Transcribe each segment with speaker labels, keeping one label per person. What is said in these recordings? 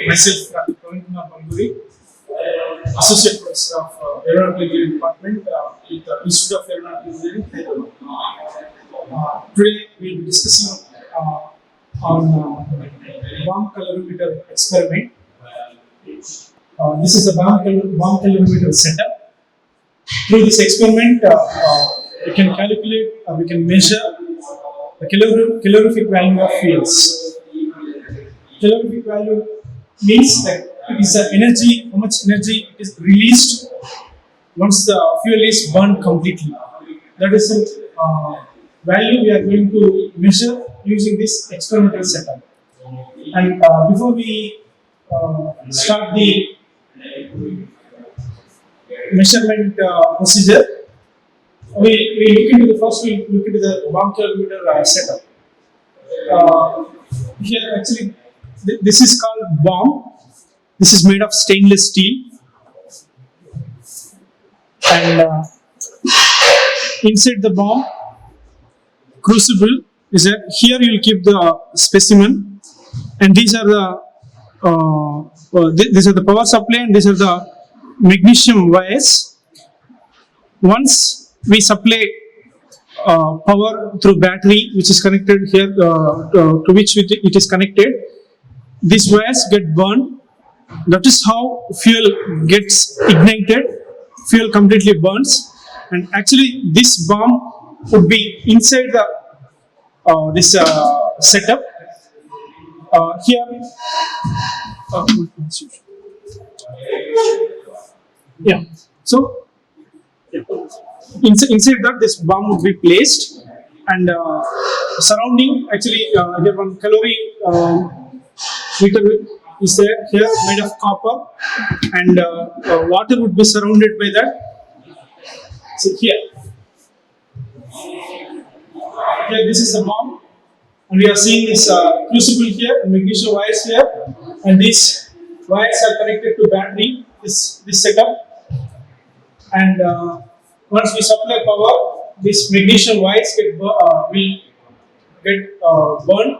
Speaker 1: Myself, Praveen Kumar Balguri, Associate Professor of Aeronautical Engineering Department with the Institute of Aeronautical Engineering, Hyderabad. Today we will be discussing on bomb calorimeter experiment. This is a bomb calorimeter setup. Through this experiment, we can calculate, we can measure the calorific value of fuels. Calorific value means that it is energy, how much energy is released once the fuel is burned completely. That is the value we are going to measure using this experimental setup. And before we start the measurement procedure, we look into the first. We look into the bomb calorimeter setup. Here, actually, this is called bomb. This is made of stainless steel, and inside the bomb crucible is that here you will keep the specimen, and these are the power supply, and these are the magnesium wires. Once we supply power through battery, which is connected here, to which it is connected, these wires get burned. That is how fuel gets ignited. Fuel completely burns, and actually this bomb would be inside the this setup. Here, yeah. So inside that, this bomb would be placed, and surrounding, actually, here one calorie meter is there here, made of copper, and water would be surrounded by that. So here, this is the bomb, and we are seeing this crucible here, and magnesium wires here, and these wires are connected to battery. This setup, and once we supply power, these magnesium wires will get burned.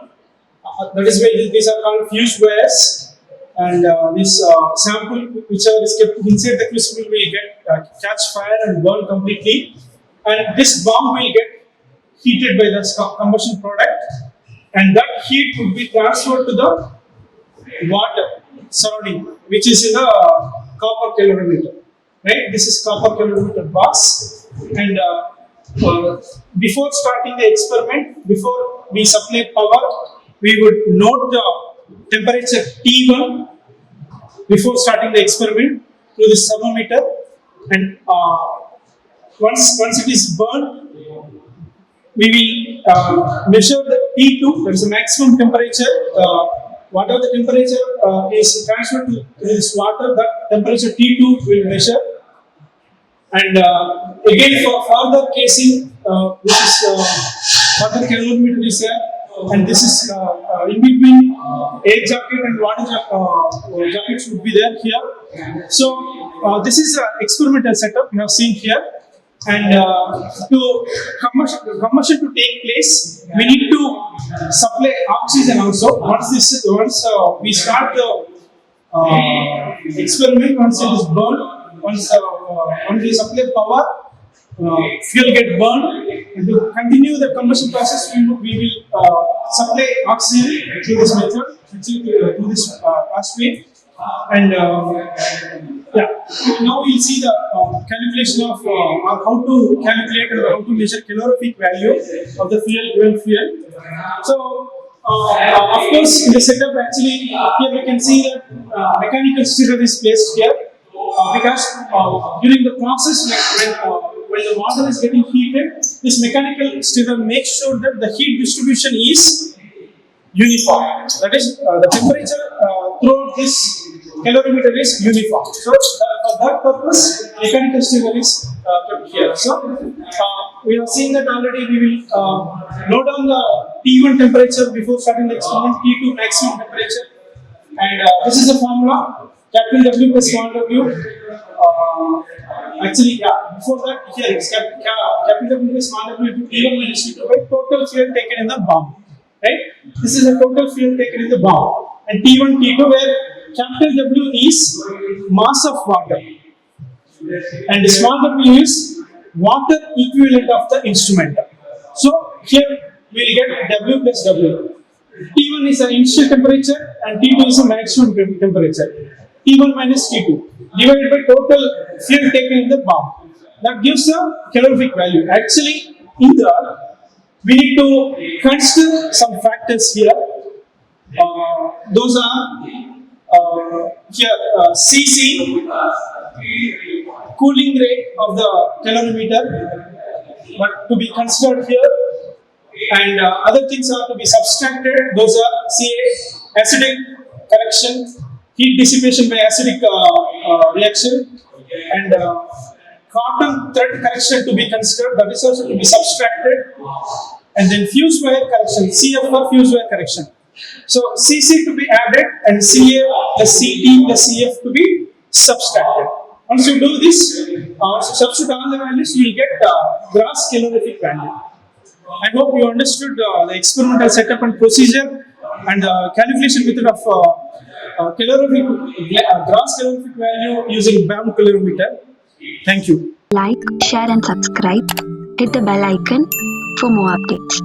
Speaker 1: That is why these are called fused wires. And this sample, whichever is kept inside the crucible, will get catch fire and burn completely. And this bomb will get heated by the combustion product, and that heat would be transferred to the water surrounding, which is in a copper calorimeter. Right? This is copper calorimeter box, and before starting the experiment, before we supply power, we would note the temperature T1 before starting the experiment through this thermometer, and once it is burned, we will measure the T2, that is the maximum temperature. Whatever the temperature is transferred to this water, that temperature T2 will measure. And again, for further casing, this is further calorimeter is there, and this is in between air jacket and water jackets would be there here. So this is an experimental setup you have seen here, and to combustion to take place, we need to supply oxygen also. Once we start the experiment, once it is burned, once we supply power, fuel get burned, and to continue the combustion process, we will supply oxygen through this method, through this pathway. And now we'll see the calculation of how to calculate and how to measure calorific value of the given fuel. So, of course, in the setup, actually, here we can see that mechanical stirrer is placed here, because during the process, when the water is getting heated, this mechanical stirrer makes sure that the heat distribution is uniform. That is, the temperature throughout this calorimeter is uniform. So, for that purpose, mechanical stirrer is kept here. So, we have seen that already. We will note down the T1 temperature before starting the experiment, T2 maximum temperature, and this is the formula. Capital W plus small w. Actually, before that, here it's capital W plus small w into T1 minus T2 by total fuel taken in the bomb. Right? This is the total fuel taken in the bomb. And T1, T2, where capital W is mass of water, and the small w is water equivalent of the instrument. So here we will get W plus W. T1 is an initial temperature and T2 is a maximum temperature. T1 minus T2 divided by total fuel taken in the bomb. That gives a calorific value. Actually, in that we need to consider some factors here. Those are here Cc, cooling rate of the calorimeter, but to be considered here, and other things are to be subtracted. Those are Ca, acidic correction, heat dissipation by acidic reaction, and cotton thread correction to be considered. That is also to be subtracted, and then fuse wire correction, Cf for fuse wire correction. So Cc to be added and Ca plus Ct plus Cf to be subtracted. Once you do this, substitute all the values, you will get gross calorific value. I hope you understood the experimental setup and procedure and calculation method of calorific gross calorific value using BAM calorimeter. Thank you.
Speaker 2: Like, share and subscribe. Hit the bell icon for more updates.